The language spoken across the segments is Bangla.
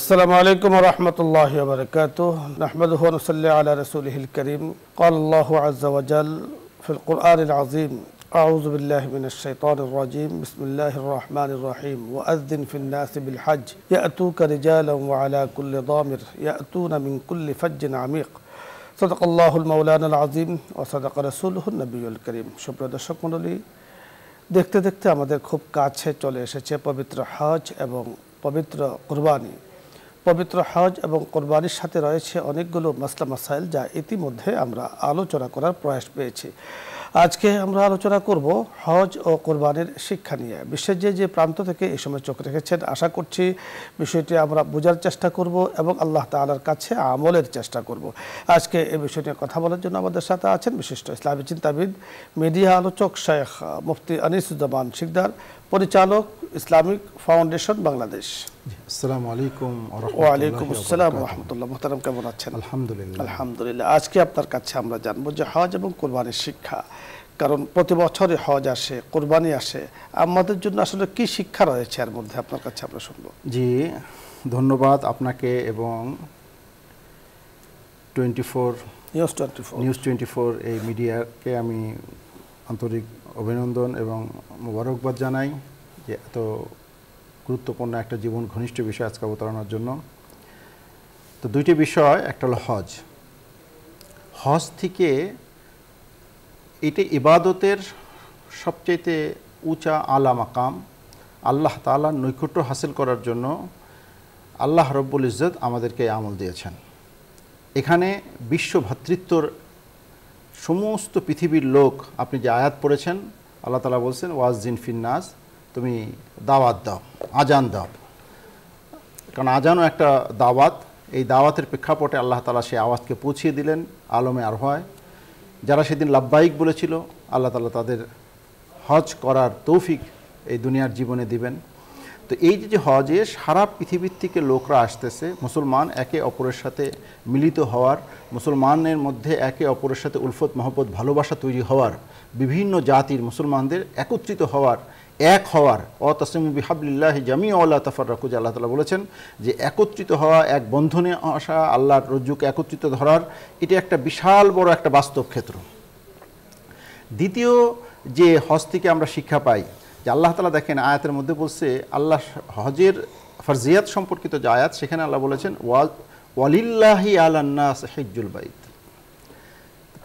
السلام عليكم ورحمة الله وبركاته نحمده ونصلي على رسوله الكريم قال الله عز وجل في القرآن العظيم أعوذ بالله من الشيطان الرجيم بسم الله الرحمن الرحيم وأذن في الناس بالحج يأتوك رجالا وعلى كل ضامر يأتون من كل فج عميق صدق الله المولانا العظيم وصدق رسوله النبي الكريم সুপ্রিয় দর্শক মণ্ডলী দেখতে দেখতে আমাদের খুব কাছে চলে এসেছে পবিত্র হজ এবং পবিত্র কুরবানি পবিত্র হজ এবং কুরবানির সাথে রয়েছে অনেকগুলো মাসলা মাসাইল যা ইতিমধ্যে আমরা আলোচনা করার প্রয়াস পেয়েছি আজকে আমরা আলোচনা করব হজ ও কুরবানির শিক্ষা নিয়ে বিশ্বের যে প্রান্ত থেকে এই সময় চোখ রেখেছেন আশা করছি বিষয়টি আমরা বোঝার চেষ্টা করব এবং আল্লাহ তাআলার কাছে আমলের চেষ্টা করব আজকে এই বিষয় নিয়ে কথা বলার জন্য আমাদের সাথে আছেন বিশিষ্ট ইসলামী চিন্তাবিদ মিডিয়া আলোচক শেখ মুফতি আনিসুজ্জামান শিকদার পরিচালক ইসলামিক ফাউন্ডেশন বাংলাদেশ আসসালামু আলাইকুম ওয়া আলাইকুম আসসালাম ওয়া রাহমাতুল্লাহ মুহতারাম কেমন আছেন আলহামদুলিল্লাহ আলহামদুলিল্লাহ আজকে আপনার কাছে আমরা জানবো যে হজ এবং কুরবানির শিক্ষা কারণ প্রতি বছরে হজ আসে কুরবানি আসে আমাদের জন্য আসলে কি শিক্ষা রয়েছে এর মধ্যে আপনার কাছে আমরা শুনবো জি ধন্যবাদ আপনাকে এবং 24 নিউজ 24 এই মিডিয়াকে আমি আন্তরিক অভিনন্দন এবং মোবারকবাদ জানাই যে এত গুরুত্বপূর্ণ একটা জীবন ঘনিষ্ঠ বিষয় আজকে অবতারণার জন্য তো দুইটি বিষয় একটা হলো হজ থেকে এটা ইবাদতের সবচেয়ে উঁচা আলা মাকাম আল্লাহ তাআলার নৈকট্য হাসিল করার জন্য আল্লাহ রব্বুল ইজ্জত আমাদেরকে আমল দিয়েছেন এখানে বিশ্ব ভ্রাতৃত্বর সমস্ত পৃথিবীর লোক আপনি যে আয়াত পড়েছেন আল্লাহ তাআলা বলছেন ওয়াজিন ফিন্নাস তুমি দাওয়াত দাও আজান দাও কারণ আজানও একটা দাওয়াত এই দাওয়াতের প্রেক্ষাপটে আল্লাহ তাআলা সেই আওয়াজকে পৌঁছিয়ে দিলেন আলমে আরওয়ায় যারা সেদিন লাব্বাইক বলেছিল আল্লাহ তাআলা তাদের হজ করার তৌফিক এই দুনিয়ার জীবনে দিবেন তো এই যে হজে সারা পৃথিবীর থেকে লোকরা আসতেছে মুসলমান একে অপরের সাথে মিলিত হওয়ার মুসলমানের মধ্যে একে অপরের সাথে উলফত মহব্বত ভালোবাসা তৈরি হওয়ার বিভিন্ন জাতির মুসলমানদের একত্রিত হওয়ার এক হওয়ার ওয়াতাসিমু বিহাবলিল্লাহি জামিআন ওয়া লা তাফাররাকু আল্লাহ তাআলা বলেছেন যে একত্রিত হওয়া এক বন্ধনে আসা আল্লাহর রজ্জুকে একত্রিত ধরার এটা একটা বিশাল বড় একটা বাস্তব ক্ষেত্র দ্বিতীয় যে হজ থেকে আমরা শিক্ষা পাই যে আল্লাহ তাআলা দেখেন আয়াতের মধ্যে বলছে আল্লাহ হজের ফরজিয়াত সম্পর্কিত যে আয়াত সেখানে আল্লাহ বলেছেন ওয়ালিল্লাহি আলান নাস হিজ্জুল বাইত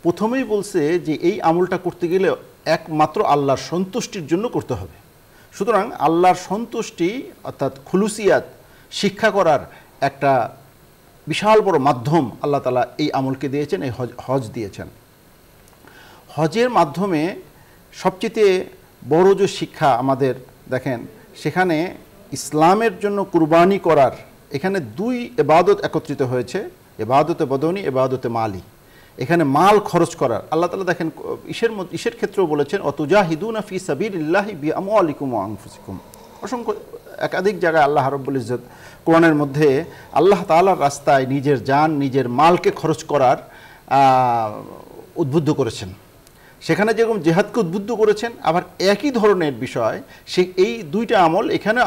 প্রথমেই বলছে যে এই আমলটা করতে গেলে একমাত্র আল্লাহর সন্তুষ্টির জন্য করতে হবে সুতরাং আল্লাহর সন্তুষ্টি অর্থাৎ খুলুসিয়াত শিক্ষা করার একটা বিশাল বড় মাধ্যম আল্লাহ তাআলা এই আমলকে দিয়েছেন এই হজ দিয়েছেন হজের মাধ্যমে সবচেয়ে বড় যে শিক্ষা আমাদের দেখেন সেখানে ইসলামের জন্য কুরবানি করার এখানে দুই ইবাদত একত্রিত হয়েছে ইবাদতে বদনী ইবাদতে মালি এখানে মাল খরচ করার আল্লাহ তাআলা দেখেন ইসের ক্ষেত্রেও বলেছেন অতুজাহিদুনা ফি সাবিলিল্লাহি বিআমওয়ালিকুম ওয়া আনফুসিকুম অসংখ্য একাধিক জায়গায় আল্লাহ রাব্বুল ইজ্জত কোরআনের মধ্যে আল্লাহ তাআলার রাস্তায় নিজের জান নিজের মালকে খরচ করার উদ্বুদ্ধ করেছেন সেখানে যেরকম জিহাদকে উদ্বুদ্ধ করেছেন আবার একই ধরনের বিষয় সে এই দুইটা আমল এখানে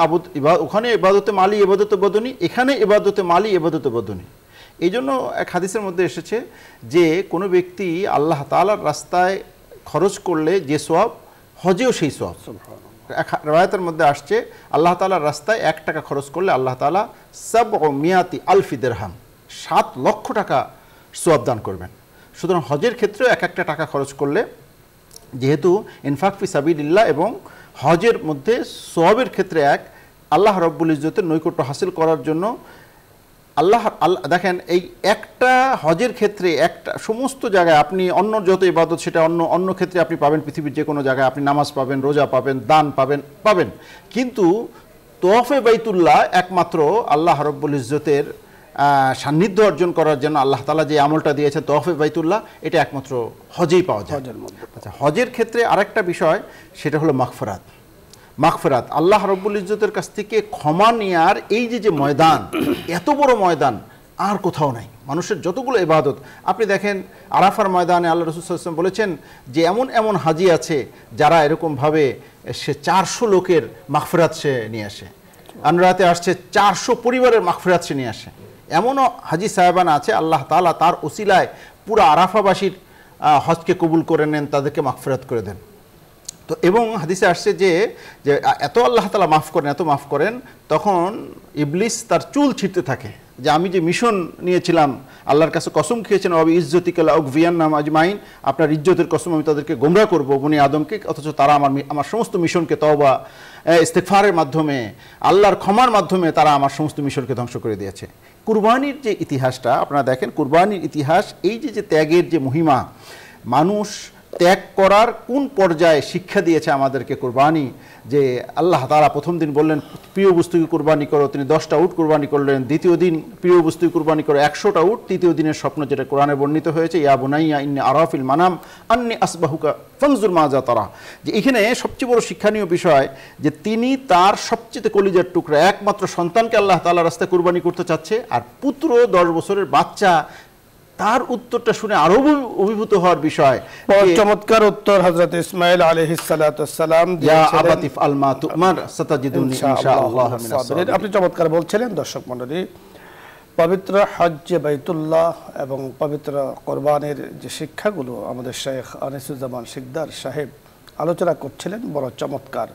ওখানে ইবাদতে মালি ইবাদতে বদনী এখানে ইবাদতে মালি ইবাদতে বদনী এই জন্য এক হাদিসের মধ্যে এসেছে যে কোনো ব্যক্তি আল্লাহ তাআলার রাস্তায় খরচ করলে যে সওয়াব হজেও সেই সওয়াব এক riwayat-এর মধ্যে আসছে আল্লাহ তাআলার রাস্তায় 1 টাকা খরচ করলে আল্লাহ তাআলা 700,000 দিরহাম 7 লক্ষ টাকা সওয়াব দান করবেন সুতরাং হজের ক্ষেত্রেও এক একটা টাকা খরচ করলে যেহেতু ইনফাক ফি সাবিলিল্লাহ এবং হজের মধ্যে সওয়াবের ক্ষেত্রে এক আল্লাহ রাব্বুল ইজ্জতের নৈকট্য হাসিল করার জন্য আল্লাহ দেখেন এই একটা হজের ক্ষেত্রে একটা সমস্ত জায়গায় আপনি অন্য যত ইবাদত সেটা অন্য ক্ষেত্রে আপনি পাবেন পৃথিবীর যে কোনো জায়গায় আপনি নামাজ পাবেন রোজা পাবেন দান পাবেন কিন্তু তওয়াফে বাইতুল্লাহ একমাত্র আল্লাহ রাব্বুল ইজ্জতের সান্নিধ্য অর্জন করার জন্য আল্লাহ তাআলা যে আমলটা দিয়েছেন তওয়াফে বাইতুল্লাহ এটা একমাত্র হজেই পাওয়া যায় আচ্ছা হজের ক্ষেত্রে আরেকটা বিষয় সেটা হলো মাগফিরাত আল্লাহ রাব্বুল ইজ্জতের কাছ থেকে ক্ষমা নেওয়ার এই যে ময়দান এত বড় ময়দান আর কোথাও নাই মানুষের যতগুলো ইবাদত আপনি দেখেন আরাফার ময়দানে আল্লাহ রাসূল সাল্লাল্লাহু আলাইহি ওয়াসাল্লাম বলেছেন যে এমন হাজি আছে যারা এরকম ভাবে সে 400 লোকের মাগফিরাত সে নিয়ে আসে আনরাতে আসছে 400 পরিবারের মাগফিরাত সে নিয়ে আসে। এমনও হাজি সাহেবান আছে আল্লাহ তাআলা তার ওসিলায় পুরো আরাফাবাসীর হজকে কবুল করে নেন, তাদেরকে মাগফিরাত করে দেন। তো এবং হাদিসে আসছে যে এত আল্লাহ তাআলা মাফ করেন, এত মাফ করেন, তখন ইবলিস তার চুল ছিঁড়তে থাকে যে আমি যে মিশন নিয়েছিলাম, আল্লাহর কাছে কসম খেয়েছেন অবি ইজ্জতিকা লাউগভিয়ান্নাহুম আজমাইন, আপনার ইজ্জতের কসম আমি তাদেরকে গোমরাহ করব বনি আদমকে, অথচ তারা আমার সমস্ত মিশনকে তওবা ইস্তিগফারের মাধ্যমে, আল্লাহর ক্ষমার মাধ্যমে তারা আমার সমস্ত মিশনকে ধ্বংস করে দিয়েছে। কুরবানির যে ইতিহাসটা আপনারা দেখেন, কুরবানির ইতিহাস এই যে ত্যাগের যে মহিমা, মানুষ ত্যাগ করার কোন পর্যায়ে শিক্ষা দিয়েছে আমাদেরকে কুরবানি, যে আল্লাহ তাআলা প্রথম দিন বললেন প্রিয় বস্তুকে কুরবানি করো, তিনি 10টা উট কুরবানি করলেন। দ্বিতীয় দিন প্রিয় বস্তুকে কুরবানি করো 100টা উট। তৃতীয় দিনের স্বপ্ন যেটা কোরআনে বর্ণিত হয়েছে, ইয়া বুনাইয়া ইন্নী আরাফিল মানাম আন্নী আসবাহুকা ফানজুর মাজা তারা, যে এখানে সবচেয়ে বড় শিক্ষণীয় বিষয় যে তিনি তার সবচেয়ে কলিজার টুকরা একমাত্র সন্তানকে আল্লাহ তাআলার রাস্তায় কুরবানি করতে চাচ্ছে, আর পুত্র 10 বছরের বাচ্চা, তার উত্তরটা শুনে আরো অভিভূত হওয়ার বিষয়। চমৎকার উত্তর হযরত ইসমাঈল আলাইহিস সালাতু ওয়াস সালাম দিয়েছিলেন, ইয়া আবাতি ফাল মা তুমার সাতাজিদুনি ইনশাআল্লাহ মিনাস সাবিরিন। আপনি চমৎকার বলছিলেন। দর্শক মণ্ডলী, পবিত্র হজ্জ বাইতুল্লাহ এবং পবিত্র কোরবানির যে শিক্ষাগুলো আমাদের শেখ আনিসুজ্জামান শিকদার সাহেব আলোচনা করছিলেন, বড় চমৎকার।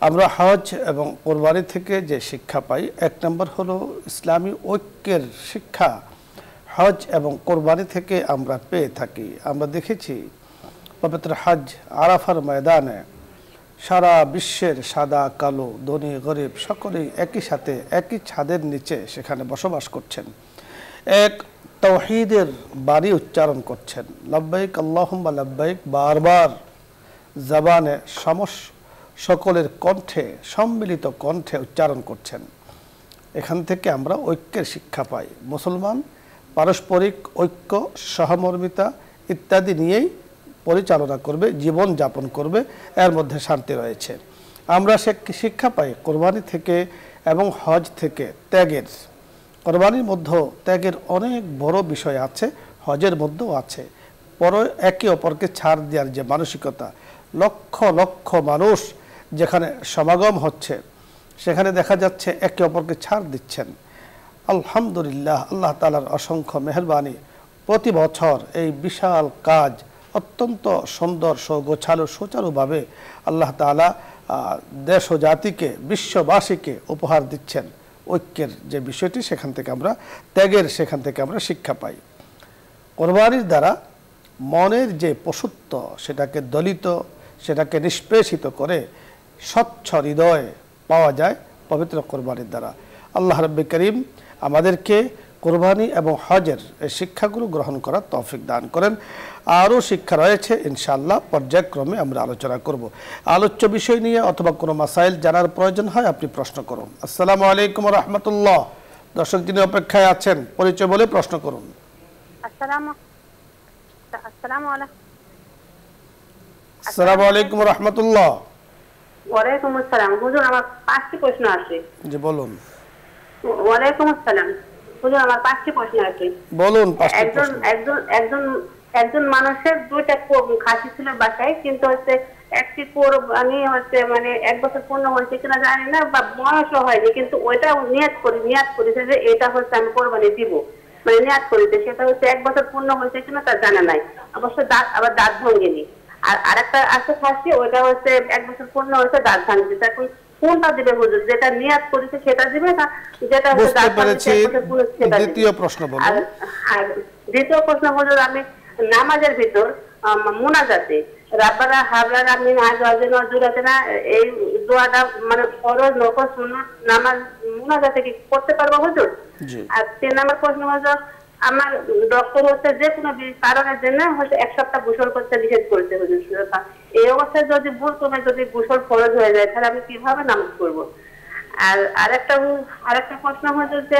আমরা হজ এবং কোরবানি থেকে যে শিক্ষা পাই, এক নম্বর হলো ইসলামী ঐক্যের শিক্ষা হজ এবং কোরবানি থেকে আমরা পেয়ে থাকি। আমরা দেখেছি পবিত্র হজ আরাফার ময়দানে সারা বিশ্বের সাদা কালো ধনী গরিব সকলেই একই সাথে একই ছাদের নিচে সেখানে বসবাস করছেন, এক তাওহীদের বাণী উচ্চারণ করছেন, লব্বাইক আল্লাহুম্মা লব্বাইক বারবার জবানে সকলের কণ্ঠে, সম্মিলিত কণ্ঠে উচ্চারণ করছেন। এখান থেকে আমরা ঐক্যের শিক্ষা পাই। মুসলমান পারস্পরিক ঐক্য, সহমর্মিতা ইত্যাদি নিয়েই পরিচালনা করবে, জীবন যাপন করবে, এর মধ্যে শান্তি রয়েছে। আমরা শিক্ষা পাই কোরবানি থেকে এবং হজ থেকে ত্যাগের। কোরবানির মধ্যেও ত্যাগের অনেক বড় বিষয় আছে, হজের মধ্যেও আছে। একে অপরকে ছাড় দেওয়ার যে মানসিকতা, লক্ষ লক্ষ মানুষ যেখানে সমাগম হচ্ছে সেখানে দেখা যাচ্ছে একে অপরকে ছাড় দিচ্ছেন। আলহামদুলিল্লাহ, আল্লাহ তাআলার অসংখ্য মেহেরবানি। প্রতি বছর এই বিশাল কাজ অত্যন্ত সুন্দর গোছালো সুচারুভাবে আল্লাহ তাআলা দেশ ও জাতিকে, বিশ্ববাসীকে উপহার দিচ্ছেন। ঐক্যের যে বিষয়টি, সেখান থেকে আমরা ত্যাগের, সেখান থেকে আমরা শিক্ষা পাই। কোরবানির দ্বারা মনের যে পশুত্ব, সেটাকে দলিত, সেটাকে নিষ্পেষিত করে স্বচ্ছ হৃদয় পাওয়া যায় পবিত্র কোরবানির দ্বারা। আল্লাহ রাব্বুল কারীম আমাদেরকে কোরবানি এবং হজের এই শিক্ষাগুলো গ্রহণ করার তৌফিক দান করেন। আরও শিক্ষা রয়েছে, ইনশাআল্লাহ পর্যায়ক্রমে আমরা আলোচনা করব। আলোচ্য বিষয় নিয়ে অথবা কোনো মাসাইল জানার প্রয়োজন হয় আপনি প্রশ্ন করুন। আসসালামু আলাইকুম ওয়া রাহমাতুল্লাহ। দর্শক যিনি অপেক্ষায় আছেন, পরিচয় বলে প্রশ্ন করুন। আসসালামু আলাইকুম ওয়া রাহমাতুল্লাহ। ওয়ালাইকুম আসসালাম। হুজুর, আমার 5টি প্রশ্ন আছে। জি বলুন। ওয়ালাইকুম আসসালাম। হুজুর, আমার 5টি প্রশ্ন আছে। বলুন। একজন মানুষের 2টা খাসি ছিল বাসায়, কিন্তু একটি কোরবানি মানে 1 বছর পূর্ণ হয়েছে কিনা জানি না, বা বয়সও হয়নি, কিন্তু ওইটা নিয়াত করেছে যে এটা আমি কোরবানি দিব, মানে নিয়াত করেছে, সেটা 1 বছর পূর্ণ হয়েছে কিনা তা জানা নাই। অবশ্য আবার দাঁত ভাঙেনি। আর আরেকটা আছে খাসি, ওইটা 1 বছর পূর্ণ হয়েছে, দাঁত ভাঙছে। এখন কোনটা দিবে হুজুর? যেটা নিয়াত করেছে সেটা দিবে, না যেটা দাঁত ভাঙছে দ্বিতীয় প্রশ্ন বলুন। আর দ্বিতীয় প্রশ্ন হুজুর, আমি নামাজের ভিতর মুনাজাতে রাব্বানা হাবলানা মিন আজওয়াজিনা ওয়া যুররিয়াতিনা, এই দোয়াটা মানে ফরজ, নফল, সুন্নাত নামাজ মুনাজাতে কি করতে পারবো হুজুর? আর 3 নম্বর প্রশ্ন হুজুর, আমার ডক্টর যে কোনো কারণের জন্য 1 সপ্তাহ গোসল করতে নিষেধ করেছে হুজুর। এই অবস্থায় যদি ভুল করে যদি গোসল ফরজ হয়ে যায়, তাহলে আমি কিভাবে নামাজ পড়বো? আর আরেকটা প্রশ্ন হুজুর, যে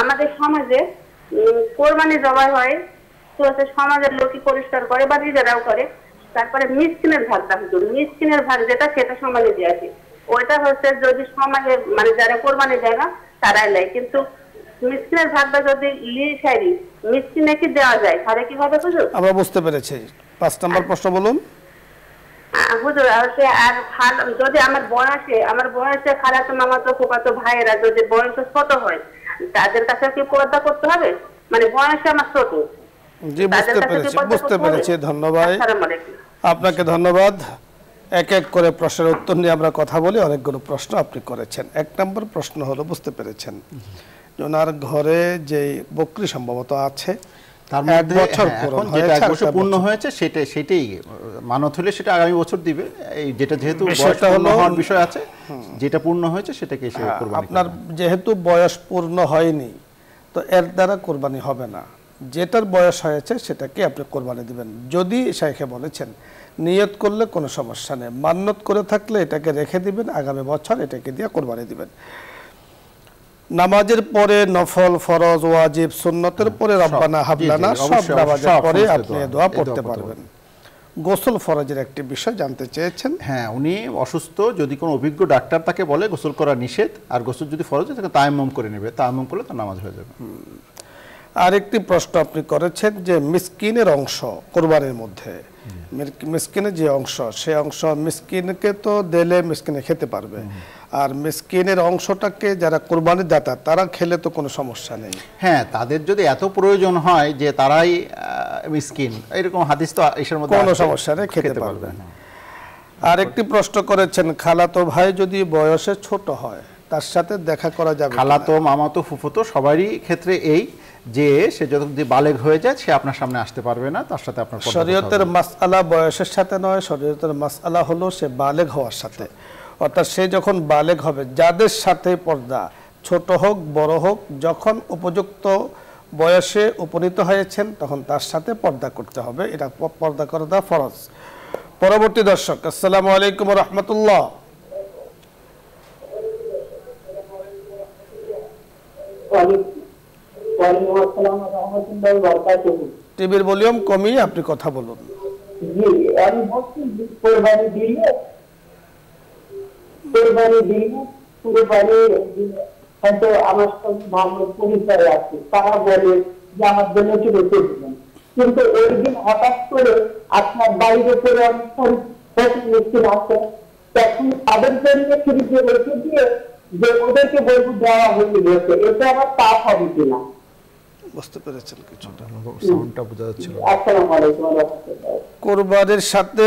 আমাদের সমাজে কোরবানি জবাই হয়, তো সমাজের লোকই পরিষ্কার করে বা নিজেরাও করে, তারপরে মিসকিনের ভাগটা হুজুর, মিসকিনের ভাগ যেটা, সেটা সমাজে দিয়ে আছে। ওইটা যদি সমাজে মানে যারা কোরবানি দেয় না তারাই নেয়, কিন্তু মিসকিনের ভাগটা যদি মিসকিনে কি দেওয়া যায়, তাহলে কিভাবে হুজুর? আমরা বুঝতে পেরেছি। 5 নম্বর প্রশ্ন বলুন। হুজুর আর যদি আমার বয়সে খালাতো মামাতো ফুফাতো ভাইয়েরা যদি বয়সে ছোট হয় তাদের কাছে কি পর্দা করতে হবে? মানে বয়সে আমার ছোট। জি, বুঝতে পেরেছি। ধন্যবাদ আপনাকে, ধন্যবাদ। এক এক করে প্রশ্নের উত্তর নিয়ে আমরা কথা বলি। অনেকগুলো প্রশ্ন আপনি করেছেন। 1 নম্বর প্রশ্ন হলো, বুঝতে পেরেছেন ওনার ঘরে যে বকরি সম্ভবত আছে, তার মধ্যে এখন যেটা 1 বছর পূর্ণ হয়েছে সেটাই মানত হলে সেটা আগামী বছর দিবে। এই যেটা যেহেতু বয়স পূর্ণ হওয়ার বিষয় আছে, যেটা পূর্ণ হয়েছে সেটাকে সে কুরবানি। আপনার যেহেতু বয়স পূর্ণ হয়নি, তো এর দ্বারা কুরবানি হবে না। যেটার বয়স হয়েছে সেটাকে আপনি কোরবানি দিবেন। যদি শাইখে বলেছেন নিয়ত করলে কোনো সমস্যা নেই, মান্নত করে থাকলে এটাকে রেখে দিবেন, আগামী বছর এটাকে দিয়ে কোরবানি দিবেন। নামাজের পরে নফল, ফরজ, ওয়াজিব, সুন্নতের পরে রব্বানা হাবলানা সব নামাজের পরে আপনি দোয়া পড়তে পারবেন। গোসল ফরজের একটি বিষয় জানতে চেয়েছেন। হ্যাঁ, উনি অসুস্থ, যদি কোনো অভিজ্ঞ ডাক্তার তাকে বলে গোসল করা নিষেধ, আর গোসল যদি ফরজ হয় তাকে তায়াম্মুম করে নেবে, তায়াম্মুম করলে তার নামাজ হয়ে যাবে। আরেকটি প্রশ্ন আপনি করেছেন যে মিসকিনের অংশ কোরবানির মধ্যে, মিসকিনের যে অংশ, সে অংশ মিসকিনকে তো দিলে মিসকিনে খেতে পারবে, আর মিসকিনের অংশটাকে যারা কোরবানির দাতা তারা খেলে তো কোনো সমস্যা নেই। হ্যাঁ, তাদের যদি এত প্রয়োজন হয় যে তারাই মিসকিন, এরকম হাদিস তো এর মধ্যে কোনো সমস্যা নেই, খেতে পারবে। আর একটি প্রশ্ন করেছেন, খালাতো ভাই যদি বয়সে ছোট হয় তার সাথে দেখা করা যাবে? খালাতো, মামাতো, ফুফুতো সবারই ক্ষেত্রে এই যে সে যতদিন বালেগ হয়ে যায় সে আপনার সামনে আসতে পারবে না, তার সাথে আপনার শরীয়তের মাসআলা বয়সের সাথে নয়, শরীয়তের মাসআলা হলো সে বালেগ হওয়ার সাথে। অর্থাৎ সে যখন বালেগ হবে, যাদের সাথে পর্দা ছোট হোক বড় হোক, যখন উপযুক্ত বয়সে উপনীত হয়েছেন তখন তার সাথে পর্দা করতে হবে। এটা পর্দা করাটা ফরজ। পরবর্তী দর্শক, আসসালামু আলাইকুম ওয়া রাহমাতুল্লাহ। টিভির ভলিউম কমিয়ে আপনি কথা বলুন। জি, আমি বলছি কোরবানি দিলে হয়তো আমার সঙ্গে ভালো পরিচয় আছে, তারা বলে যে আমার জন্য একটু রেখে দিবেন, কিন্তু ওই দিন হঠাৎ করে আপনার বাইরে করে অনেক মিষ্টির আছে, তখন তাদের জন্য ফ্রিজে রেখে দিয়ে যে ওদেরকে বলবো দেওয়া হয়ে গেছে, এটা আমার পাপ হবে কিনা? বুঝতে পেরেছেন কিছুটা? সাউন্ডটা বোঝা যাচ্ছিল। আসসালামু আলাইকুম ওয়া রাহমাতুল্লাহ। কোরবানির সাথে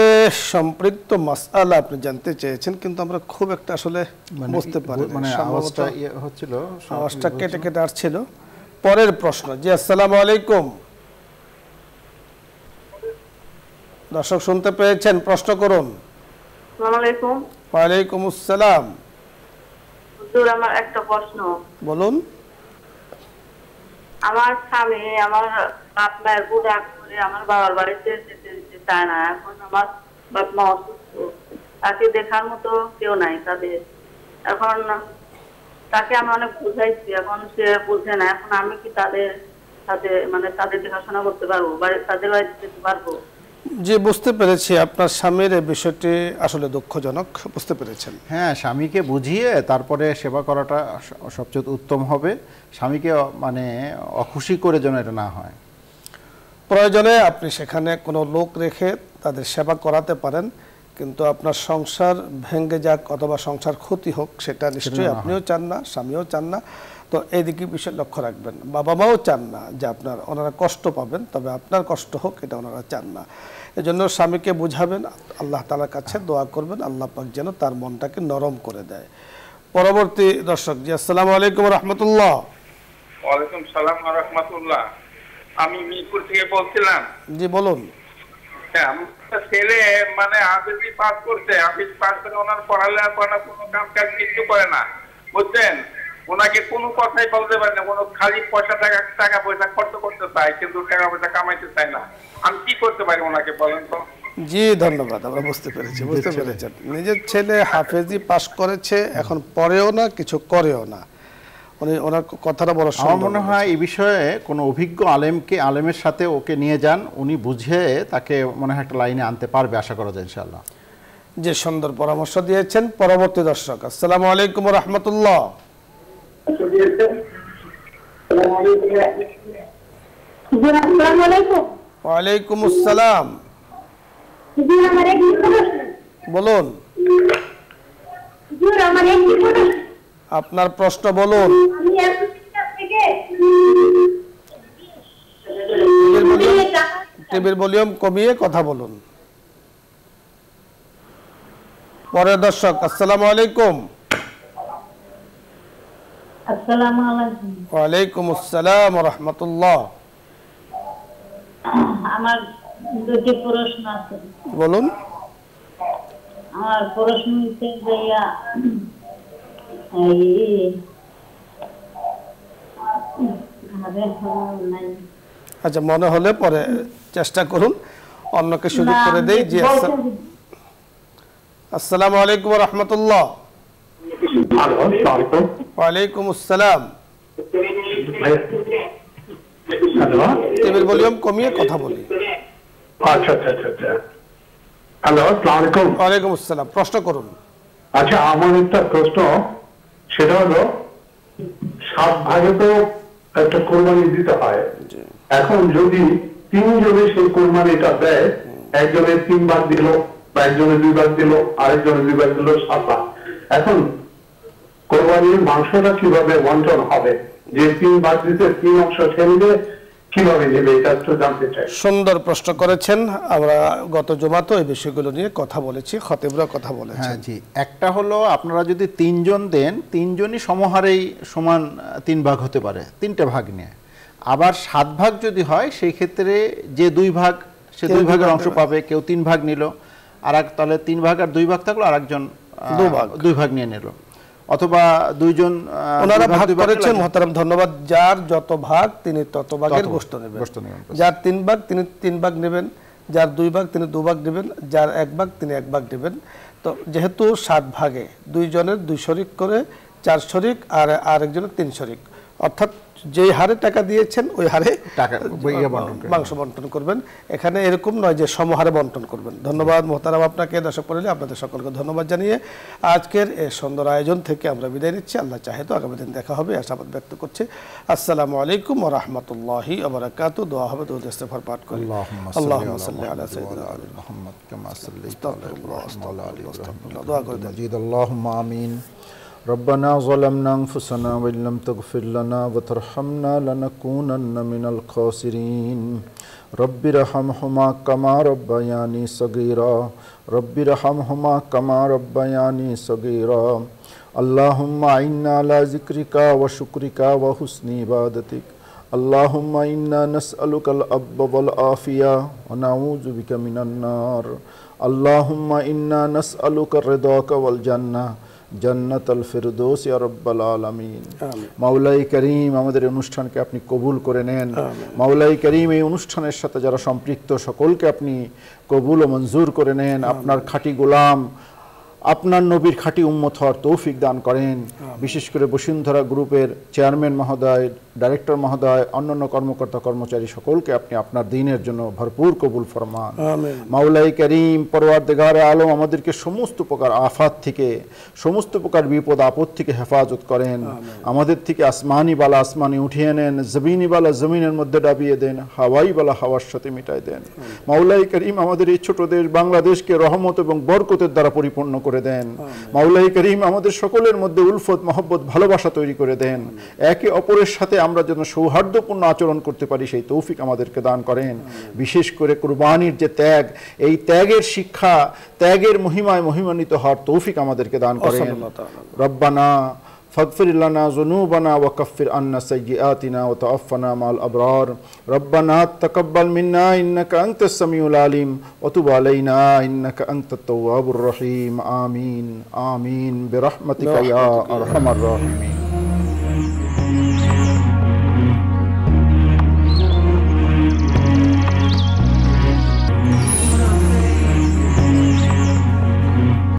সম্পৃক্ত মাসআলা আপনি জানতে চেয়েছেন, কিন্তু আমরা খুব একটা আসলে বুঝতে পারিনি, মানে আওয়াজটা হচ্ছিল, আওয়াজটা কেটে কেটে আসছিল। পরের প্রশ্ন। জি, আসসালামু আলাইকুম। দর্শক শুনতে পেয়েছেন? প্রশ্ন করুন। আসসালামু আলাইকুম। ওয়া আলাইকুম আসসালাম। হুজুর, আমার একটা প্রশ্ন। বলুন। আমার স্বামী আমার বাপ মায়ের বুড়া করে আমার বাবার বাড়িতে যেতে দিতে চায় না। এখন আমার বাপ মা অসুস্থ, তাকে দেখার মতো কেউ নাই তাদের। এখন তাকে আমি অনেক বুঝাইছি, এখন সে বুঝে না। এখন আমি কি তাদের সাথে মানে তাদের দেখাশোনা করতে পারবো, তাদের বাড়িতে যেতে পারবো? জি, বুঝতে পেরেছি। আপনার স্বামীর এই বিষয়টি আসলে দুঃখজনক, বুঝতে পেরেছেন। হ্যাঁ, স্বামীকে বুঝিয়ে তারপরে সেবা করাটা সবচেয়ে উত্তম হবে। স্বামীকে মানে অখুশি করে যেন এটা না হয়। প্রয়োজনে আপনি সেখানে কোনো লোক রেখে তাদের সেবা করাতে পারেন, কিন্তু আপনার সংসার ভেঙে যাক অথবা সংসার ক্ষতি হোক সেটা নিশ্চয়ই আপনিও চান না, স্বামীও চান না। তো এইদিকে বিষয় লক্ষ্য রাখবেন। বাবা মাও চান না যে ওনারা কষ্ট পাবেন, তবে আপনার কষ্ট হোক এটা ওনারা চান না। এজন্য স্বামীকে বুঝাবেন, আল্লাহ তাআলার কাছে দোয়া করবেন আল্লাহ পাক যেন তার মনটাকে নরম করে দেয়। পরবর্তী দর্শক। জি, আসসালামু আলাইকুম ওয়া রাহমাতুল্লাহ। ওয়ালাইকুম সালাম ওয়া রাহমাতুল্লাহ। আমি মিরপুর থেকে বলছিলাম। জি, বলুন। হ্যাঁ, আমার ছেলে মানে হাফেজি পাস করছে, হাফেজ পাস করে ওনার পড়ালেখা কোনো কাম কাজ কিছু করে না, বুঝছেন? ওনাকে কোনো কথাই বলতে পারে না, কোনো খালি টাকা পয়সা খরচ করতে চায়, কিন্তু টাকা পয়সা কামাইতে চায় না। আমি কি করতে পারি ওনাকে বলেন তো? জি, ধন্যবাদ। আমরা বুঝতে পেরেছেন। নিজের ছেলে হাফেজি পাস করেছে, এখন পড়েও না, কিছু করেও না। ওনার কথাটা বড় সুন্দর। আমার মনে হয় এই বিষয়ে কোনো অভিজ্ঞ আলেমের সাথে ওকে নিয়ে যান, উনি বুঝে তাকে মনে হয় একটা লাইনে আনতে পারবে, আশা করা যায় ইনশাআল্লাহ। যে সুন্দর পরামর্শ দিয়েছেন। পরবর্তী দর্শক। আসসালামু আলাইকুম ওয়া রাহমাতুল্লাহ। আসসালামু আলাইকুম। ওয়া আলাইকুম আসসালাম। জি, আমার এক প্রশ্ন। বলুন, হুজুর আমার একটি প্রশ্ন, আপনার প্রশ্ন বলুন। আমি আমেরিকা থেকে টিভির ভলিউম কমিয়ে কথা বলুন। পরের দর্শক, আসসালামু আলাইকুম। আসসালামু আলাইকুম। ওয়ালাইকুম আসসালাম ওয়া রাহমাতুল্লাহ। আমার দুটি প্রশ্ন আছে। বলুন। আমার প্রশ্ন হচ্ছে যে আচ্ছা, মনে হলে পরে চেষ্টা করুন, অন্যকে সুযোগ করে দেই। জি, আসসালামু আলাইকুম ওয়া রাহমাতুল্লাহ। ওয়ালাইকুম আসসালাম। টিভির ভলিউম কমিয়ে কথা বলি। আচ্ছা আচ্ছা আচ্ছা আচ্ছা। হ্যালো, আসসালামু আলাইকুম। ওয়ালাইকুম আসসালাম, প্রশ্ন করুন। আচ্ছা, আমার একটা প্রশ্ন, সেটা হলো 7 ভাগে তো একটা কোরবানি দিতে হয়। এখন যদি 3 জনে সেই কোরবানিটা দেয়, একজনে 3 ভাগ দিল বা একজনে 2 ভাগ দিল, আরেকজনে 2 ভাগ দিল, 7 ভাগ। এখন কোরবানির মাংসটা কিভাবে বন্টন হবে? যে 3 ভাগ দিতে 3 অংশ ছেড়ে কিভাবে নেবে, এটা একটু জানতে চাই। সুন্দর প্রশ্ন করেছেন। আমরা গত জুমাতে এই বিষয়গুলো নিয়ে কথা বলেছি, খতিবরা কথা বলেছেন। হ্যাঁ জি, একটা হলো আপনারা যদি 3 জন দেন, 3 জনই সমহারেই সমান 3 ভাগ হতে পারে, 3টে ভাগ নিয়ে। আবার 7 ভাগ যদি হয়, সেই ক্ষেত্রে যে 2 ভাগ, সে 2 ভাগের অংশ পাবে। কেউ 3 ভাগ নিল, আর তাহলে 3 ভাগ আর 2 ভাগ থাকলো, আর একজন 2 ভাগ নিয়ে নিল, অথবা 2 জন ওনারা ভাগ করেছেন। মহতারাম, ধন্যবাদ। যার যত ভাগ তিনি তত ভাগের গোশত নেবেন। যার 3 ভাগ তিনি 3 ভাগ নেবেন, যার 2 ভাগ তিনি 2 ভাগ নেবেন, যার 1 ভাগ তিনি 1 ভাগ নেবেন। তো যেহেতু 7 ভাগে 2 জনের 2 শরিক করে 4 শরিক, আর আরেকজনের 3 শরিক, অর্থাৎ যেই হারে টাকা দিয়েছেন ওই হারে মাংস বন্টন করবেন। এখানে এরকম নয় যে সমহারে বন্টন করবেন। ধন্যবাদ মোহতারাম আপনাকে, দর্শক মণ্ডলী আপনাদের সকলকে ধন্যবাদ জানিয়ে আজকের এই সুন্দর আয়োজন থেকে আমরা বিদায় নিচ্ছি। আল্লাহ চাহে তো আগামী দিন দেখা হবে, আশাবাদ ব্যক্ত করছি। আসসালামু আলাইকুম ওয়া রাহমাতুল্লাহি ওয়া বারাকাতুহু। দোয়া হবে, দরুদ ইস্তেগফার পাঠ করি। আল্লাহুম্মা সাল্লি আলা সাইয়্যিদিনা মুহাম্মদ কামা সাল্লাইতা আলা ইব্রাহিম ওয়া আলা আলি ইব্রাহিম। দোয়া করে দেন। আল্লাহুম্মা আমিন। ربنا ظلمنا أنفسنا وإن لم تغفر لنا وترحمنا لنكونن من الخاسرين رب ارحمهما كما ربياني صغيرا رب ارحمهما كما ربياني صغيرا اللهم إنا على ذكرك وشكرك وحسن عبادتك اللهم إنا نسألك العفو والعافية ونعوذ بك من النار اللهم إنا نسألك رضاك والجنة জান্নাতুল ফিরদৌস ইয়া রাব্বাল আলামিন। মাওলাই করিম, আমাদের অনুষ্ঠানকে আপনি কবুল করে নেন। মাওলাই করিম, এই অনুষ্ঠানের সাথে যারা সম্পৃক্ত সকলকে আপনি কবুল ও মঞ্জুর করে নেন। আপনার খাঁটি গোলাম, আপনার নবীর খাঁটি উম্মত হওয়ার তৌফিক দান করেন। বিশেষ করে বসুন্ধরা গ্রুপের চেয়ারম্যান মহোদয়, ডাইরেক্টর মহোদয়, অন্যান্য কর্মকর্তা কর্মচারী সকলকে আপনি আপনার দ্বীনের জন্য ভরপুর কবুল ফরমান। মাওলাই করিম, পরওয়ারদিগারে আলম, আমাদেরকে সমস্ত প্রকার আফাত থেকে, সমস্ত প্রকার বিপদ আপদ থেকে হেফাজত করেন। আমাদের থেকে আসমানি বালা আসমানি উঠিয়ে নেন, জমিনি বালা জমিনের মধ্যে ডাবিয়ে দেন, হাওয়াই বালা হাওয়ার সাথে মিটাই দেন। মাওলাই করিম, আমাদের এই ছোট দেশ বাংলাদেশকে রহমত এবং বরকতের দ্বারা পরিপূর্ণ করে দেন। মাওলাই করিম, আমাদের সকলের মধ্যে উলফত, মহব্বত, ভালোবাসা তৈরি করে দেন। একে অপরের সাথে আমরা যেন সৌহার্দ্যপূর্ণ আচরণ করতে পারি, সেই তৌফিক আমাদেরকে দান করেন। বিশেষ করে কুরবানির যে ত্যাগ, এই ত্যাগের শিক্ষা, ত্যাগের মহিমায় মহিমান্বিত হওয়ার তৌফিক আমাদেরকে দান করেন। রব্বানা ফাগফির লানা যুনুবানা ওয়া কাফির আন্না সাইয়্যাতিনা ওয়া তাওয়াফানা মাল আবরার রব্বানা তাকাব্বাল মিন্না ইন্নাকা আনতাস সামিউল আলিম ওয়া তুব আলাইনা ইন্নাকা আনতাত তাওয়াবুর রহিম। আমিন আমিন বিরহমাতিকা ইয়া আরহামার রাহিমিন।